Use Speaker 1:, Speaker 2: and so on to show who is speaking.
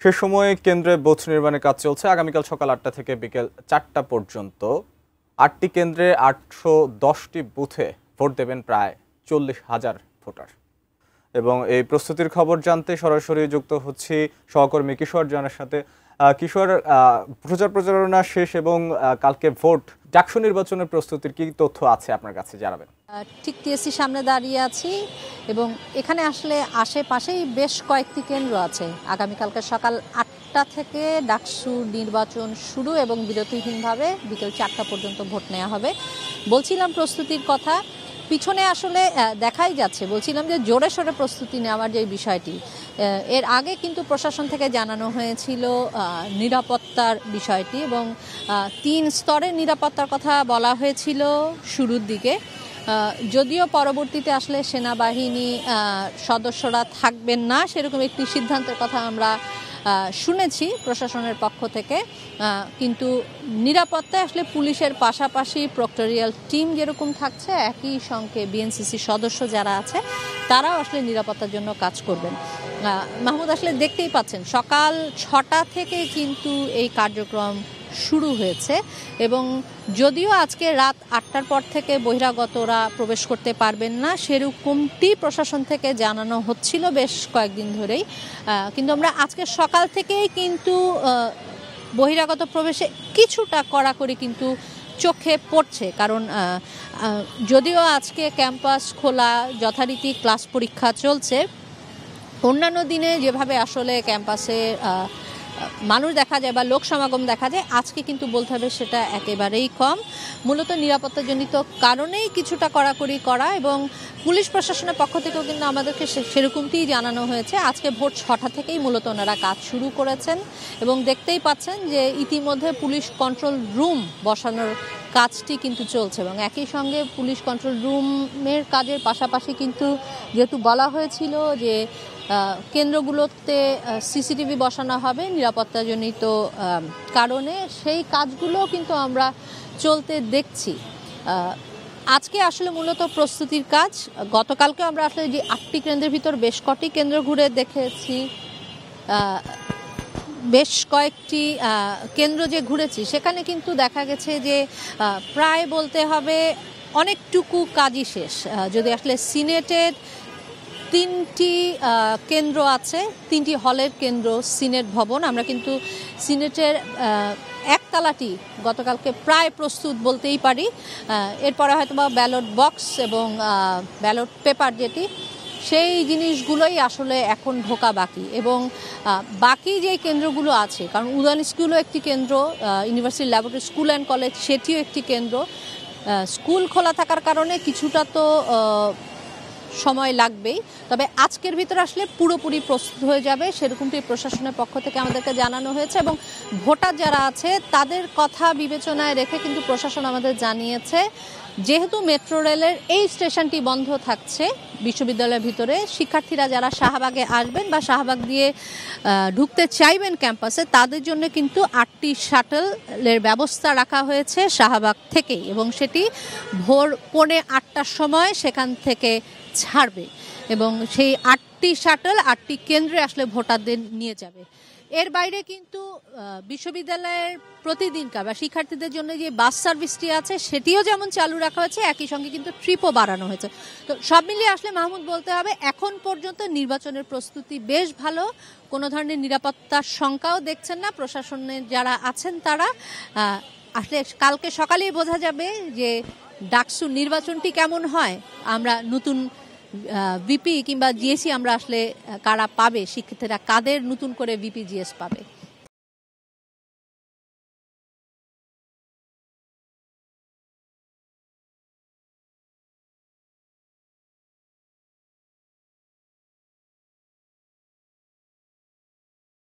Speaker 1: সে সময় কেন্দ্রে বুথ নির্মাণের কাজ চলছে। আগামীকাল সকাল ৮টা থেকে বিকেল ৪টা পর্যন্ত ৮টি কেন্দ্রে ৮১০টি বুথে ভোট দেবেন প্রায় ৪০,০০০ ভোটার। এবং এই প্রস্তুতির খবর জানতে সরাসরি যুক্ত হচ্ছি সহকর্মী কিশোর জানার সাথে। কিশোর, প্রচারণা শেষ এবং কালকে ভোট, ডাকসু নির্বাচনের প্রস্তুতির কি তথ্য আছে আপনার কাছে জানাবেন?
Speaker 2: ঠিক টিএসসি সামনে দাঁড়িয়ে আছি এবং এখানে আসলে আশেপাশেই বেশ কয়েকটি কেন্দ্র আছে। আগামীকালকে সকাল ৮টা থেকে ডাকসু নির্বাচন শুরু এবং বিরতিহীনভাবে বিকেল ৪টা পর্যন্ত ভোট নেওয়া হবে। বলছিলাম প্রস্তুতির কথা, পিছনে আসলে দেখাই যাচ্ছে, বলছিলাম যে জোরে সোরে প্রস্তুতি নেওয়ার যে বিষয়টি, এর আগে কিন্তু প্রশাসন থেকে জানানো হয়েছিল নিরাপত্তার বিষয়টি এবং ৩ স্তরের নিরাপত্তার কথা বলা হয়েছিল শুরুর দিকে। যদিও পরবর্তীতে আসলে সেনাবাহিনী সদস্যরা থাকবেন না, সেরকম একটি সিদ্ধান্তের কথা আমরা শুনেছি প্রশাসনের পক্ষ থেকে, কিন্তু নিরাপত্তায় আসলে পুলিশের পাশাপাশি প্রক্টোরিয়াল টিম যেরকম থাকছে, একই সঙ্গে বিএনসিসি সদস্য যারা আছে তারাও আসলে নিরাপত্তার জন্য কাজ করবেন। মাহমুদ, আসলে দেখতেই পাচ্ছেন সকাল ৬টা থেকে কিন্তু এই কার্যক্রম শুরু হয়েছে এবং যদিও আজকে রাত ৮টার পর থেকে বহিরাগতরা প্রবেশ করতে পারবেন না, সেরকমটি প্রশাসন থেকে জানানো হচ্ছিল বেশ কয়েকদিন ধরেই, কিন্তু আমরা আজকে সকাল থেকেই কিন্তু বহিরাগত প্রবেশে কিছুটা কড়াকড়ি কিন্তু চোখে পড়ছে। কারণ যদিও আজকে ক্যাম্পাস খোলা, যথারীতি ক্লাস পরীক্ষা চলছে, অন্যান্য দিনে যেভাবে আসলে ক্যাম্পাসে মানুষ দেখা যায় বা লোক সমাগম দেখা যায়, আজকে কিন্তু বলতে হবে সেটা একেবারেই কম। মূলত নিরাপত্তাজনিত কারণেই কিছুটা কড়াকড়ি করা এবং পুলিশ প্রশাসনের পক্ষ থেকেও কিন্তু আমাদেরকে সেরকমটিই জানানো হয়েছে। আজকে ভোর 6টা থেকেই মূলত ওনারা কাজ শুরু করেছেন এবং দেখতেই পাচ্ছেন যে ইতিমধ্যে পুলিশ কন্ট্রোল রুম বসানোর কাজটি কিন্তু চলছে এবং একই সঙ্গে পুলিশ কন্ট্রোল রুমের কাজের পাশাপাশি কিন্তু যেহেতু বলা হয়েছিল যে কেন্দ্রগুলোতে সিসিটিভি বসানো হবে নিরাপত্তাজনিত কারণে, সেই কাজগুলো কিন্তু আমরা চলতে দেখছি। আজকে আসলে মূলত প্রস্তুতির কাজ। গতকালকে আমরা আসলে যে 8টি কেন্দ্রের ভিতর বেশ কটি কেন্দ্র ঘুরে দেখেছি, বেশ কয়েকটি কেন্দ্র যে ঘুরেছি সেখানে কিন্তু দেখা গেছে যে প্রায় বলতে হবে অনেকটুকু কাজই শেষ। যদি আসলে সিনেটের 3টি কেন্দ্র আছে, 3টি হলের কেন্দ্র, সিনেট ভবন, আমরা কিন্তু সিনেটের একতলাটি গতকালকে প্রায় প্রস্তুত বলতেই পারি। এরপরে হয়তো বা ব্যালট বক্স এবং ব্যালট পেপার যেটি, সেই জিনিসগুলোই আসলে এখন ঢোকা বাকি এবং বাকি যে কেন্দ্রগুলো আছে, কারণ উদান স্কুলও একটি কেন্দ্র, university laboratory school and college সেটিও একটি কেন্দ্র। স্কুল খোলা থাকার কারণে কিছুটা তো সময় লাগবেই, তবে আজকের ভিতরে আসলে পুরোপুরি প্রস্তুত হয়ে যাবে সেরকমটি প্রশাসনের পক্ষ থেকে আমাদেরকে জানানো হয়েছে এবং ভোটার যারা আছে তাদের কথা বিবেচনায় রেখে কিন্তু প্রশাসন আমাদের জানিয়েছে, যেহেতু মেট্রো রেলের এই স্টেশনটি বন্ধ থাকছে বিশ্ববিদ্যালয়ের ভিতরে, শিক্ষার্থীরা যারা শাহবাগে আসবেন বা শাহবাগ দিয়ে ঢুকতে চাইবেন ক্যাম্পাসে, তাদের জন্য কিন্তু 8টি শাটলের ব্যবস্থা রাখা হয়েছে শাহবাগ থেকেই এবং সেটি ভোর 8:45টার সময় সেখান থেকে ছাড়বে এবং সেই 8টি শাটল 8টি কেন্দ্রে আসলে ভোটারদের নিয়ে যাবে। এর বাইরে কিন্তু বিশ্ববিদ্যালয়ের প্রতিদিনকার বা শিক্ষার্থীদের জন্য যে বাস সার্ভিসটি আছে সেটিও যেমন চালু রাখা হয়েছে, একই সঙ্গে কিন্তু ট্রিপও বাড়ানো হয়েছে। তো সব মিলিয়ে আসলে মাহমুদ বলতে হবে এখন পর্যন্ত নির্বাচনের প্রস্তুতি বেশ ভালো, কোনো ধরনের নিরাপত্তার শঙ্কাও দেখছেন না প্রশাসনের যারা আছেন তারা। আসলে কালকে সকালেই বোঝা যাবে যে ডাকসু নির্বাচনটি কেমন হয়, আমরা নতুন ভিপি কিংবা জিএসি আমরা আসলে কারা পাবে, শিক্ষার্থীরা কাদের নতুন করে ভিপি জিএস পাবে।